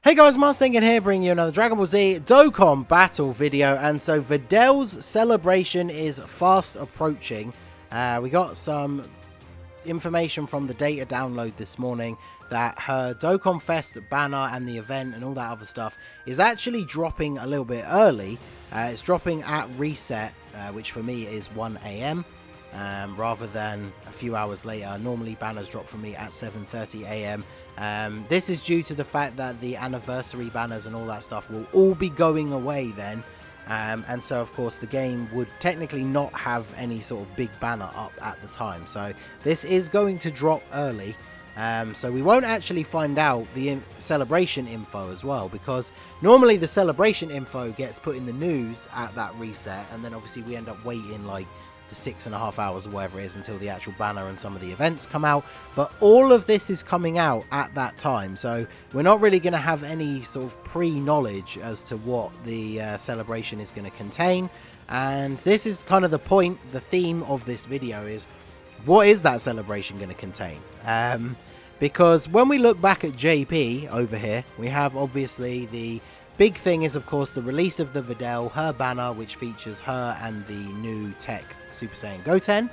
Hey guys, Thinking here, bringing you another Dragon Ball Z Dokkan battle video. And so VIDEL's celebration is fast approaching. We got some information from the data download this morning that her Dokkan Fest banner and the event and all that other stuff is actually dropping a little bit early. It's dropping at reset, which for me is 1 AM. Rather than a few hours later. Normally banners drop for me at 7:30 AM. This is due to the fact that the anniversary banners and all that stuff will all be going away then, and so of course the game would technically not have any sort of big banner up at the time, so this is going to drop early. So we won't actually find out the celebration info as well, because normally the celebration info gets put in the news at that reset, and then obviously we end up waiting like the 6.5 hours or whatever it is until the actual banner and some of the events come out. But all of this is coming out at that time, so we're not really going to have any sort of pre-knowledge as to what the celebration is going to contain. And this is kind of the point, the theme of this video is, what is that celebration going to contain? Because when we look back at JP over here, we have obviously the big thing is, of course, the release of the VIDEL, her banner, which features her and the new tech Super Saiyan Goten.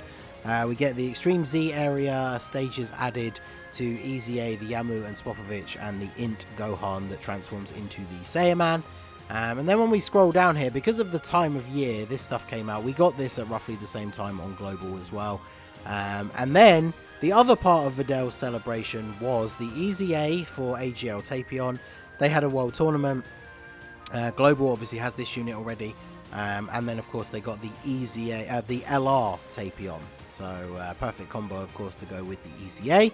We get the Extreme Z area stages added to EZA, the Yamu and Spopovich, and the Int Gohan that transforms into the Saiyaman. And then when we scroll down here, because of the time of year this stuff came out, we got this at roughly the same time on Global as well. And then the other part of VIDEL's celebration was the EZA for AGL Tapion. They had a world tournament. Global obviously has this unit already, and then of course they got the EZA, the LR Tapion, so perfect combo of course to go with the EZA.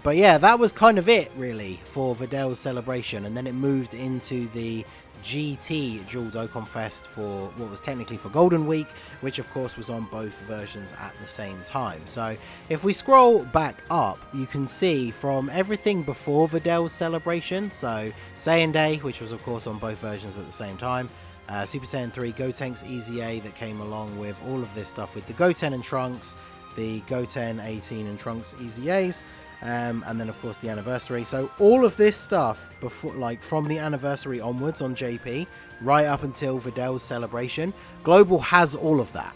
But yeah, that was kind of it really for VIDEL's celebration, and then it moved into the GT Dual Dokkan Fest for what was technically for Golden Week, which of course was on both versions at the same time. So if we scroll back up, you can see from everything before VIDEL's celebration, so Saiyan Day, which was of course on both versions at the same time, Super Saiyan 3 Gotenks EZA that came along with all of this stuff with the Goten and Trunks, the Goten 18 and Trunks EZAs, and then of course the anniversary. So all of this stuff before, like from the anniversary onwards on JP right up until VIDEL's celebration, Global has all of that.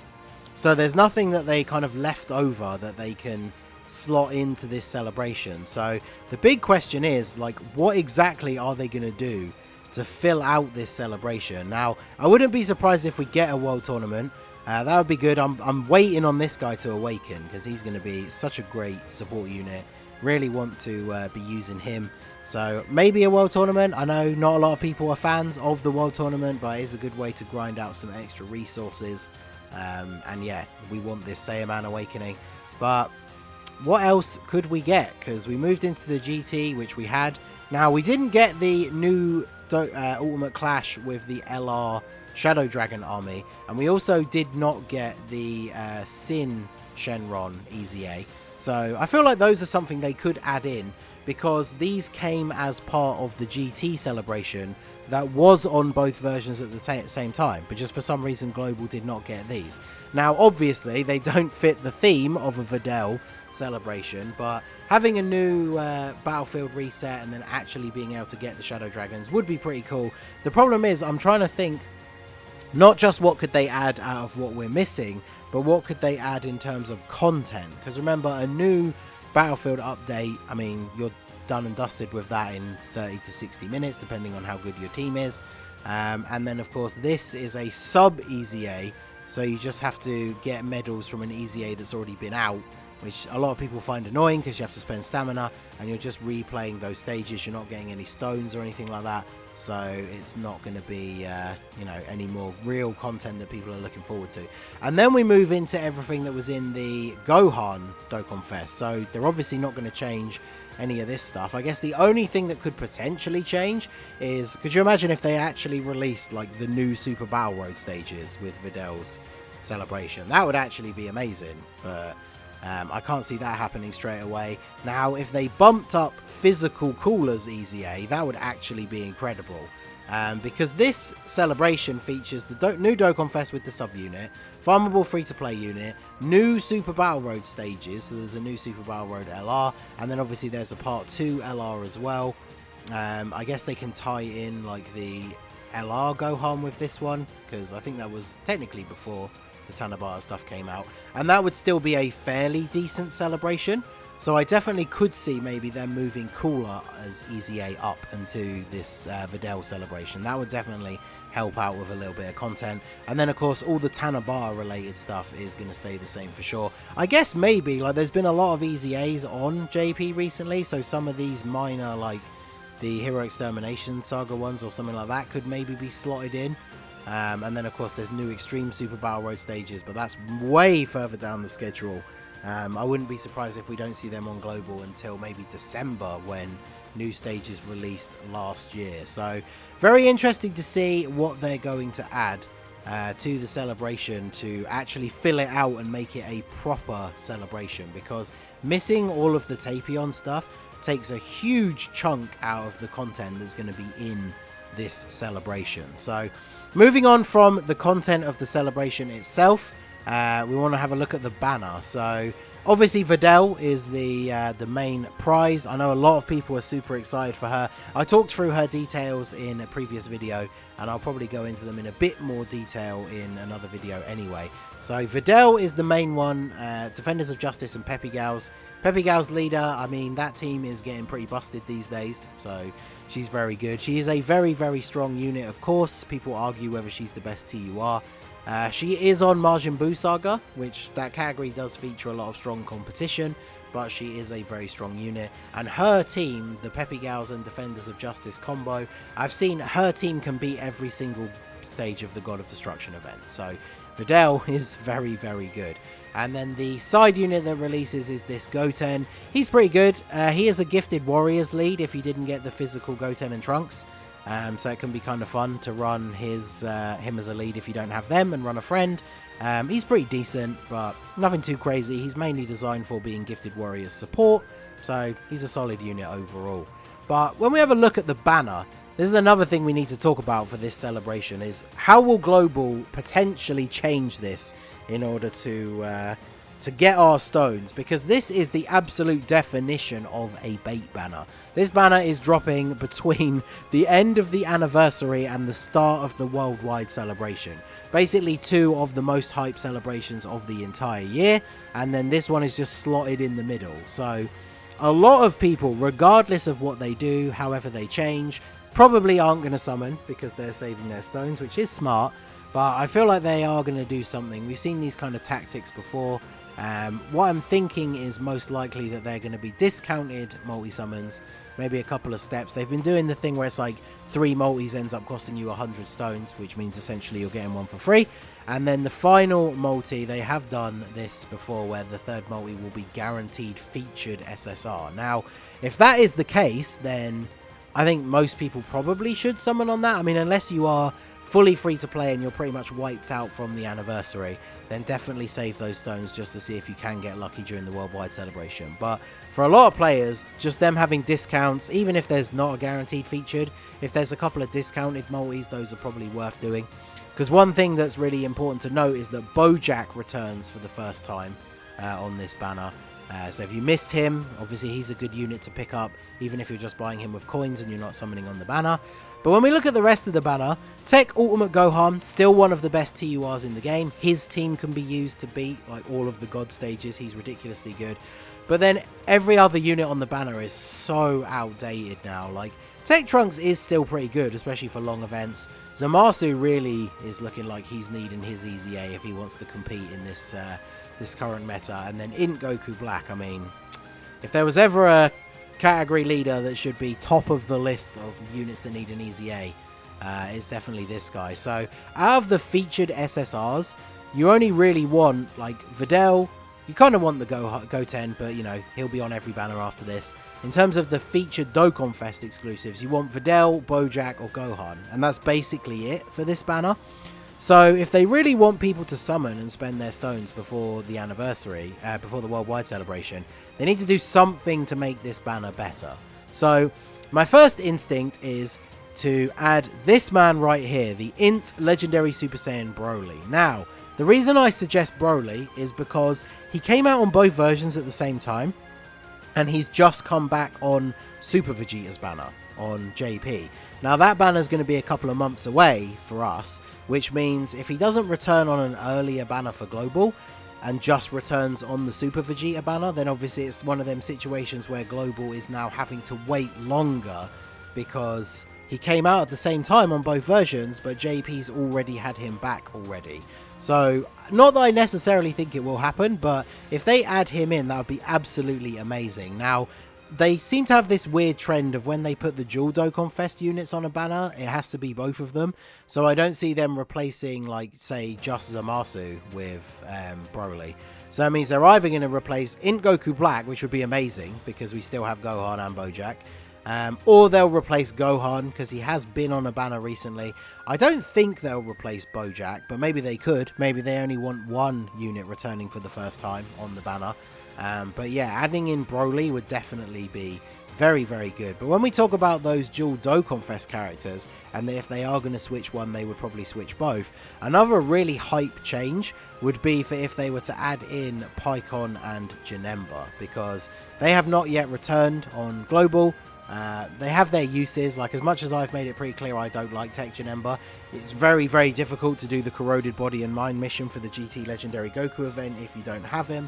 So there's nothing that they kind of left over that they can slot into this celebration. So the big question is, like, what exactly are they going to do to fill out this celebration? Now, I wouldn't be surprised if we get a world tournament. That would be good. I'm waiting on this guy to awaken, because he's going to be such a great support unit. Really want to be using him. So maybe a world tournament. I know not a lot of people are fans of the world tournament, but it is a good way to grind out some extra resources. And yeah, we want this Saiyaman awakening. But what else could we get? Because we moved into the GT, which we had. Now, we didn't get the new Ultimate Clash with the LR Shadow Dragon army, and we also did not get the Sin Shenron EZA. So I feel like those are something they could add in, because these came as part of the GT celebration that was on both versions at the same time, but just for some reason Global did not get these. Now obviously they don't fit the theme of a VIDEL celebration, but having a new battlefield reset and then actually being able to get the Shadow Dragons would be pretty cool. The problem is, I'm trying to think not just what could they add out of what we're missing, but what could they add in terms of content. Because remember, a new battlefield update, I mean, you're done and dusted with that in 30 to 60 minutes, depending on how good your team is. And then, of course, this is a sub-EZA, so you just have to get medals from an EZA that's already been out, which a lot of people find annoying because you have to spend stamina, and you're just replaying those stages. You're not getting any stones or anything like that. So it's not going to be, you know, any more real content that people are looking forward to. And then we move into everything that was in the Gohan Dokkan Fest. So they're obviously not going to change any of this stuff. I guess the only thing that could potentially change is, could you imagine if they actually released like the new Super Battle Road stages with VIDEL's celebration? That would actually be amazing, but I can't see that happening straight away. Now, if they bumped up Physical Coolers EZA, that would actually be incredible. Because this celebration features the new Dokkan Fest with the sub-unit, farmable free-to-play unit, new Super Battle Road stages, so there's a new Super Battle Road LR, and then obviously there's a Part 2 LR as well. I guess they can tie in like the LR Gohan with this one, because I think that was technically before the Tanabata stuff came out, and that would still be a fairly decent celebration. So I definitely could see maybe them moving Cooler as Easy A up into this VIDEL celebration. That would definitely help out with a little bit of content. And then of course all the Tanabata related stuff is going to stay the same for sure. I guess maybe like there's been a lot of Easy A's on JP recently, so some of these minor like the Hero Extermination Saga ones or something like that could maybe be slotted in. And then of course there's new Extreme Super Battle Road stages, but that's way further down the schedule. I wouldn't be surprised if we don't see them on Global until maybe December, when new stages released last year. So very interesting to see what they're going to add to the celebration to actually fill it out and make it a proper celebration, because missing all of the Tapion stuff takes a huge chunk out of the content that's going to be in this celebration. So moving on from the content of the celebration itself, we want to have a look at the banner. So obviously VIDEL is the main prize. I know a lot of people are super excited for her. I talked through her details in a previous video, and I'll probably go into them in a bit more detail in another video anyway. So VIDEL is the main one. Defenders of Justice and Peppy Gals. Peppy Gals leader, I mean, that team is getting pretty busted these days, so she's very good. She is a very, very strong unit, of course. People argue whether she's the best TUR. She is on Majin Buu Saga, which that category does feature a lot of strong competition, but she is a very strong unit. And her team, the Peppy Gals and Defenders of Justice combo, I've seen her team can beat every single stage of the God of Destruction event. So VIDEL is very, very good. And then the side unit that releases is this Goten. He's pretty good. He is a gifted Warriors lead if you didn't get the physical Goten and Trunks. So it can be kind of fun to run him as a lead if you don't have them, and run a friend. He's pretty decent, but nothing too crazy. He's mainly designed for being Gifted Warriors support, so he's a solid unit overall. But when we have a look at the banner, this is another thing we need to talk about for this celebration, is how will Global potentially change this in order to get our stones, because this is the absolute definition of a bait banner. This banner is dropping between the end of the anniversary and the start of the worldwide celebration. Basically two of the most hyped celebrations of the entire year, and then this one is just slotted in the middle. So a lot of people, regardless of what they do, however they change, probably aren't going to summon because they're saving their stones, which is smart, but I feel like they are going to do something. We've seen these kind of tactics before. What I'm thinking is most likely that they're going to be discounted multi-summons, maybe a couple of steps. They've been doing the thing where it's like 3 multis ends up costing you 100 stones, which means essentially you're getting one for free. And then the final multi, they have done this before, where the third multi will be guaranteed featured SSR. Now, if that is the case, then I think most people probably should summon on that. I mean, unless you are fully free to play and you're pretty much wiped out from the anniversary, then definitely save those stones just to see if you can get lucky during the worldwide celebration. But for a lot of players, just them having discounts, even if there's not a guaranteed featured, if there's a couple of discounted multis, those are probably worth doing. Because one thing that's really important to note is that Bojack returns for the first time on this banner. So if you missed him, obviously he's a good unit to pick up, even if you're just buying him with coins and you're not summoning on the banner. But when we look at the rest of the banner, Tech Ultimate Gohan, still one of the best TURs in the game. His team can be used to beat like all of the God stages. He's ridiculously good. But then every other unit on the banner is so outdated now. Like, Tech Trunks is still pretty good, especially for long events. Zamasu really is looking like he's needing his Easy A if he wants to compete in this this current meta. And then Int Goku Black, I mean, if there was ever a category leader that should be top of the list of units that need an Easy A, is definitely this guy. So out of the featured SSRs, you only really want like VIDEL. You kind of want the Goten, but you know, he'll be on every banner after this. In terms of the featured Dokkan Fest exclusives, you want VIDEL, Bojack or Gohan, and that's basically it for this banner. So if they really want people to summon and spend their stones before the anniversary, before the worldwide celebration, they need to do something to make this banner better. So my first instinct is to add this man right here, the Int Legendary Super Saiyan Broly. Now, the reason I suggest Broly is because he came out on both versions at the same time, and he's just come back on Super Vegeta's banner. on JP. Now that banner is going to be a couple of months away for us, which means if he doesn't return on an earlier banner for Global and just returns on the Super Vegeta banner, then obviously it's one of them situations where Global is now having to wait longer because he came out at the same time on both versions, but JP's already had him back already. So, not that I necessarily think it will happen, but if they add him in, that would be absolutely amazing. Now, they seem to have this weird trend of when they put the dual Dokkan Fest units on a banner, it has to be both of them. So I don't see them replacing, like, say, just Zamasu with Broly. So that means they're either going to replace Int Goku Black, which would be amazing, because we still have Gohan and Bojack. Or they'll replace Gohan, because he has been on a banner recently. I don't think they'll replace Bojack, but maybe they could. Maybe they only want one unit returning for the first time on the banner. But yeah, adding in Broly would definitely be very, very good. But when we talk about those dual Dokkan Fest characters, and if they are going to switch one, they would probably switch both. Another really hype change would be for if they were to add in Pycon and Janemba, because they have not yet returned on Global. They have their uses. Like, as much as I've made it pretty clear I don't like Tech Janemba, it's very, very difficult to do the Corroded Body and Mind mission for the GT Legendary Goku event if you don't have him.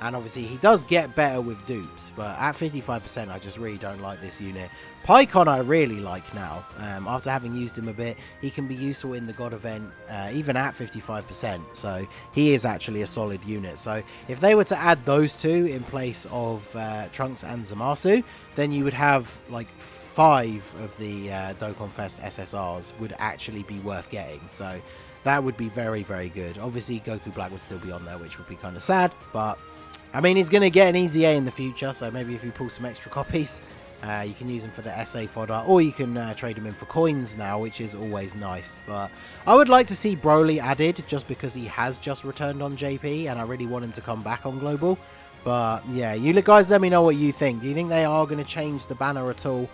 And obviously he does get better with dupes, but at 55% I just really don't like this unit. Pycon I really like now. After having used him a bit, he can be useful in the God event, even at 55%. So he is actually a solid unit. So if they were to add those two in place of Trunks and Zamasu, then you would have like 5 of the Dokkan Fest SSRs would actually be worth getting. So that would be very, very good. Obviously Goku Black would still be on there, which would be kind of sad, but I mean, he's going to get an easy A in the future, so maybe if you pull some extra copies, you can use them for the SA fodder, or you can trade them in for coins now, which is always nice. But I would like to see Broly added, just because he has just returned on JP, and I really want him to come back on Global. But yeah, you guys let me know what you think. Do you think they are going to change the banner at all?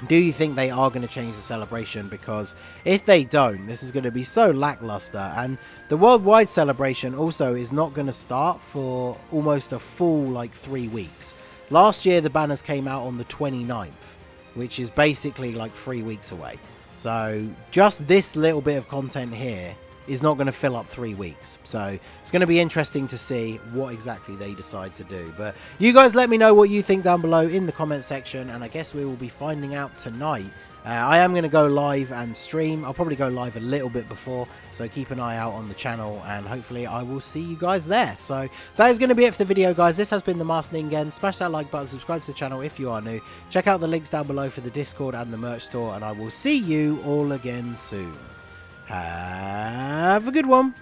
Do you think they are going to change the celebration? Because if they don't, this is going to be so lackluster. And the worldwide celebration also is not going to start for almost a full, like, 3 weeks. Last year, the banners came out on the 29th, which is basically like 3 weeks away. So just this little bit of content here is not going to fill up 3 weeks. So it's going to be interesting to see what exactly they decide to do. But you guys let me know what you think down below in the comment section, and I guess we will be finding out tonight. I am going to go live and stream. I'll probably go live a little bit before, so keep an eye out on the channel, and hopefully I will see you guys there. So that is going to be it for the video, guys. This has been the Masked Ningen. Smash that like button, subscribe to the channel if you are new. Check out the links down below for the Discord and the merch store, and I will see you all again soon. Have a good one.